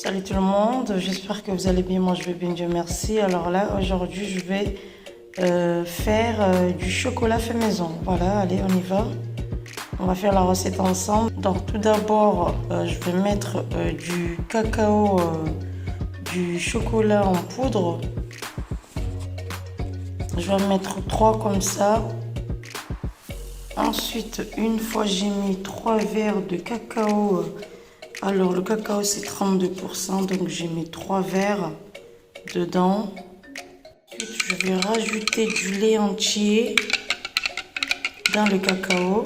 Salut tout le monde, j'espère que vous allez bien, moi je vais bien, Dieu merci. Alors là, aujourd'hui je vais faire du chocolat fait maison. Voilà, allez on y va. On va faire la recette ensemble. Donc tout d'abord, je vais mettre du cacao, du chocolat en poudre. Je vais en mettre 3 comme ça. Ensuite, une fois j'ai mis 3 verres de cacao. Alors le cacao c'est 32%, donc j'ai mis 3 verres dedans. Ensuite je vais rajouter du lait entier dans le cacao.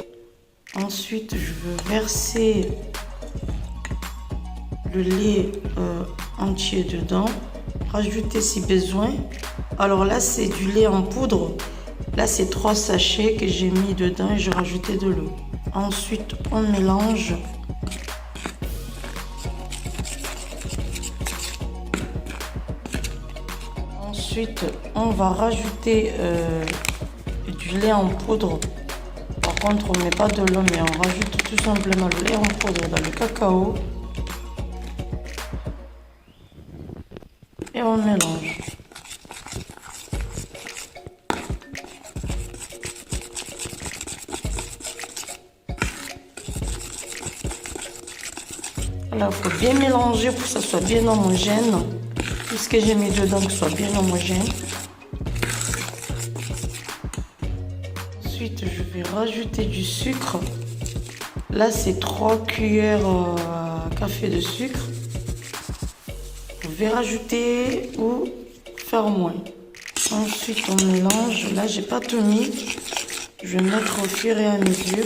Ensuite je vais verser le lait entier dedans. Rajouter si besoin. Alors là c'est du lait en poudre. Là c'est 3 sachets que j'ai mis dedans et j'ai rajouté de l'eau. Ensuite on mélange. Ensuite, on va rajouter du lait en poudre. Par contre, on ne met pas de l'eau, mais on rajoute tout simplement le lait en poudre dans le cacao. Et on mélange. Là, il faut bien mélanger pour que ça soit bien homogène. Tout ce que j'ai mis dedans que soit bien homogène. Ensuite, je vais rajouter du sucre. Là, c'est 3 cuillères à café de sucre. Vous pouvez rajouter ou faire moins. Ensuite, on mélange. Là, j'ai pas tout mis. Je vais mettre au fur et à mesure.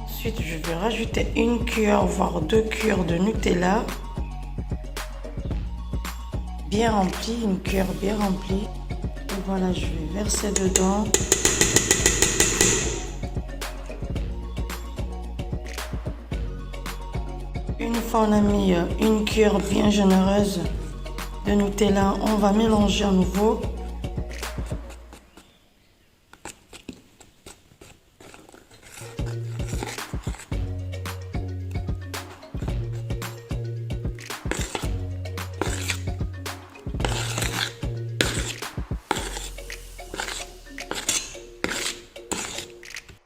Ensuite, je vais rajouter une cuillère, voire 2 cuillères de Nutella. Bien remplie, une cuillère bien remplie. Et voilà, je vais verser dedans. Une fois on a mis une cuillère bien généreuse de Nutella, on va mélanger à nouveau.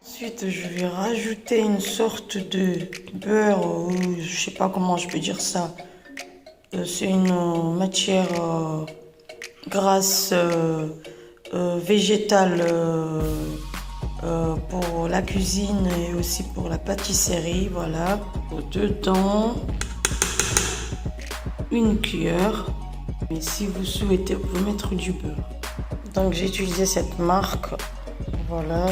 Ensuite, je vais rajouter une sorte de beurre, ou je sais pas comment je peux dire ça. C'est une matière grasse végétale pour la cuisine et aussi pour la pâtisserie. Voilà. Dedans, une cuillère. Mais si vous souhaitez, vous pouvez mettre du beurre. Donc j'ai utilisé cette marque. Voilà.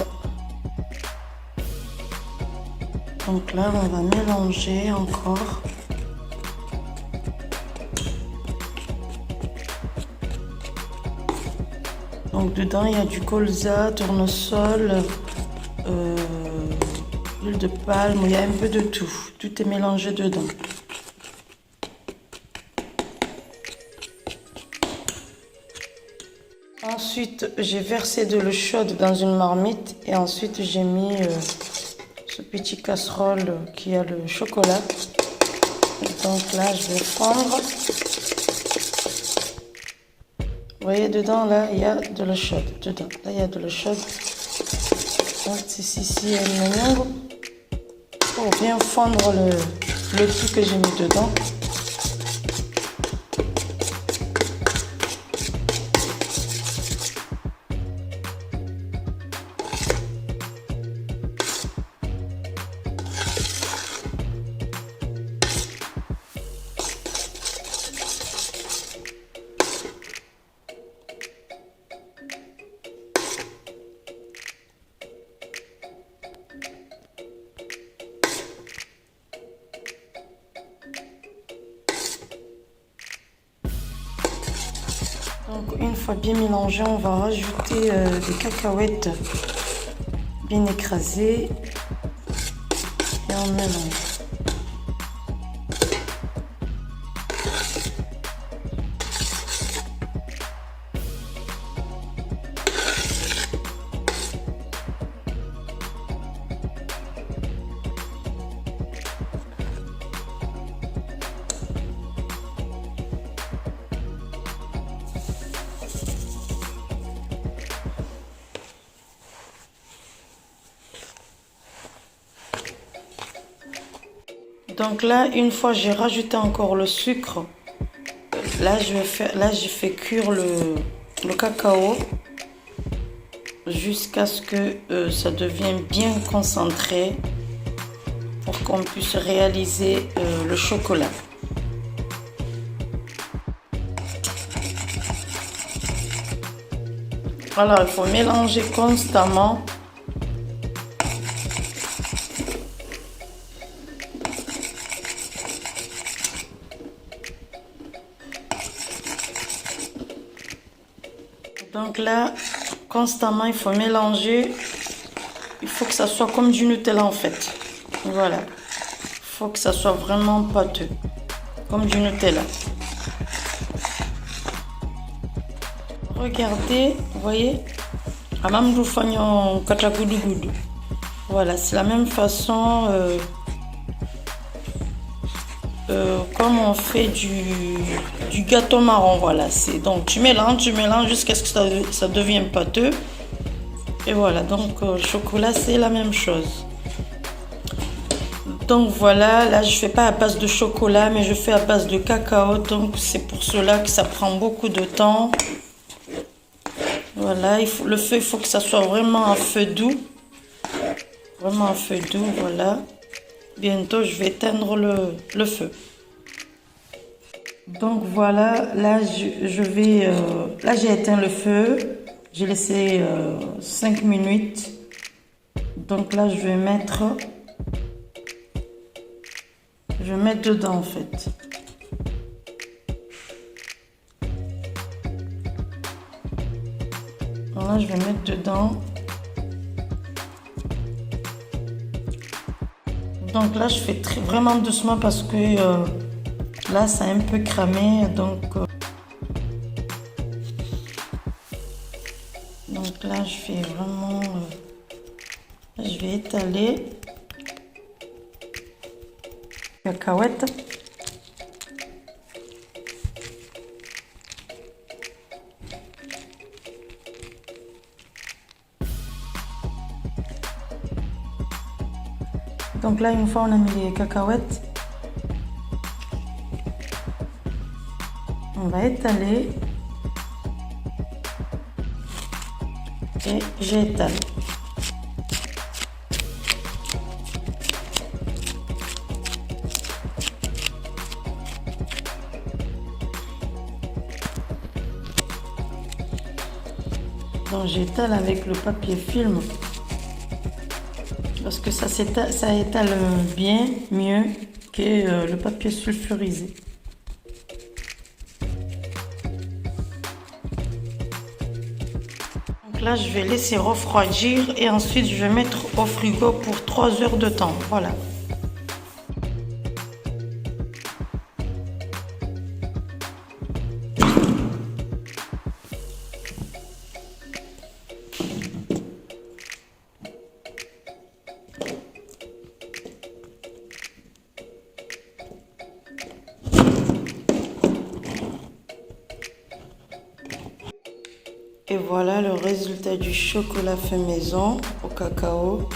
Donc là, on va mélanger encore. Donc dedans, il y a du colza, tournesol, l'huile de palme, il y a un peu de tout. Tout est mélangé dedans. Ensuite, j'ai versé de l'eau chaude dans une marmite et ensuite j'ai mis ce petit casserole qui a le chocolat. Donc là, je vais fondre. Vous voyez dedans, là, il y a de l'eau chaude. Dedans, là, il y a de l'eau chaude. Donc, c'est ici un mango pour bien fondre le tout que j'ai mis dedans. Donc une fois bien mélangé, on va rajouter des cacahuètes bien écrasées et on mélange. Donc là, une fois j'ai rajouté encore le sucre, là j'ai fait cuire le cacao jusqu'à ce que ça devienne bien concentré pour qu'on puisse réaliser le chocolat. Alors, il faut mélanger constamment. Donc là, constamment, il faut mélanger. Il faut que ça soit comme du Nutella en fait. Voilà. Il faut que ça soit vraiment pâteux. Comme du Nutella. Regardez, vous voyez? Voilà, c'est la même façon comme on fait du gâteau marron. Voilà, c'est donc tu mélanges jusqu'à ce que ça devienne pâteux. Et voilà, donc le chocolat c'est la même chose. Donc voilà, là je fais pas à base de chocolat, mais je fais à base de cacao. Donc c'est pour cela que ça prend beaucoup de temps. Voilà, le feu, il faut que ça soit vraiment à feu doux. Vraiment à feu doux, voilà. Bientôt, je vais éteindre le feu. Donc voilà, là, là j'ai éteint le feu. J'ai laissé 5 minutes. Donc là, je vais mettre dedans en fait. Là, je vais mettre dedans. Donc là, je fais vraiment doucement parce que là, ça a un peu cramé. Donc là, je fais vraiment... je vais étaler. Cacahuètes. Donc là, une fois on a mis les cacahuètes, on va étaler et j'étale. Donc j'étale avec le papier film. Parce que ça étale bien mieux que le papier sulfurisé. Donc là, je vais laisser refroidir et ensuite je vais mettre au frigo pour 3 heures de temps. Voilà. Et voilà le résultat du chocolat fait maison au cacao.